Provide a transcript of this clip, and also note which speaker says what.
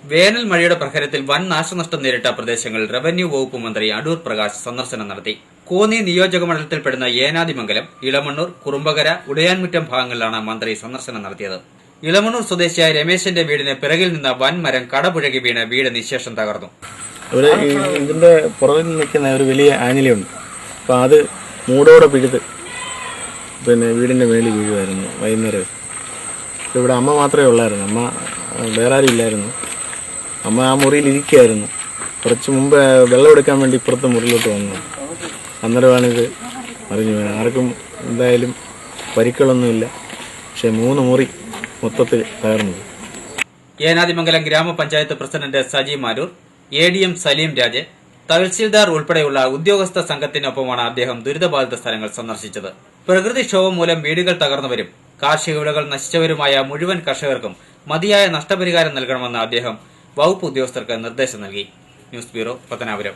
Speaker 1: വേനൽ മഴയുടെ പ്രഹരത്തിൽ വൻ നാശനഷ്ടം നേരിട്ട പ്രദേശങ്ങളിൽ റവന്യൂ വകുപ്പ് മന്ത്രി അടൂർ പ്രകാശ് സന്ദർശനം നടത്തി. കോന്നി നിയോജക മണ്ഡലത്തിൽപ്പെടുന്ന ഏനാദിമംഗലം, ഇളമണ്ണൂർ, കുറുമ്പകര, ഉടയാൻമുറ്റം ഭാഗങ്ങളിലാണ് മന്ത്രി സന്ദർശനം നടത്തിയത്. ഇളമണ്ണൂർ സ്വദേശിയായ രമേശന്റെ വീടിന് പിറകിൽ നിന്ന വൻ മരം കടപുഴകി വീണ് വീട് നിശേഷം തകർന്നു.
Speaker 2: ഇതിന്റെ പുറകിൽ നിൽക്കുന്ന ഒരു വലിയ ആഞ്ഞിലിയുണ്ട്. അപ്പോൾ അത് മൂടോടെ പിഴുത് വീടിന്റെ മേളിൽ വീഴുമായിരുന്നു വൈകുന്നേരം. ഇവിടെ അമ്മ മാത്രമേ ഉള്ളായിരുന്നു. അമ്മ വേറെ ആരും ഇല്ലായിരുന്നു. അമ്മ ആ മുറിയിൽ ഇരിക്കുകയായിരുന്നു. കുറച്ച് മുമ്പ് വെള്ളം എടുക്കാൻ വേണ്ടി ഇപ്പുറത്തെ മുറിയിലോട്ട് വന്നു. അന്നേരമാണിത് അറിഞ്ഞു. ആർക്കും എന്തായാലും പരിക്കുകളൊന്നുമില്ല. പക്ഷെ 3 മുറി മൊത്തത്തിൽ തകർന്നത്.
Speaker 1: ഏനാദിമംഗലം ഗ്രാമപഞ്ചായത്ത് പ്രസിഡന്റ് സജി മാരൂർ, ADM സലീം രാജ്, തഹസിൽദാർ ഉൾപ്പെടെയുള്ള ഉദ്യോഗസ്ഥ സംഘത്തിനൊപ്പമാണ് അദ്ദേഹം ദുരിതബാധിത സ്ഥലങ്ങൾ സന്ദർശിച്ചത്. പ്രകൃതിക്ഷോഭം മൂലം വീടുകൾ തകർന്നവരും കാർഷിക വിളകൾ നശിച്ചവരുമായ മുഴുവൻ കർഷകർക്കും മതിയായ നഷ്ടപരിഹാരം നൽകണമെന്ന് അദ്ദേഹം വകുപ്പ് ഉദ്യോഗസ്ഥർക്ക് നിർദ്ദേശം നൽകി. News bureau, Pathanapuram.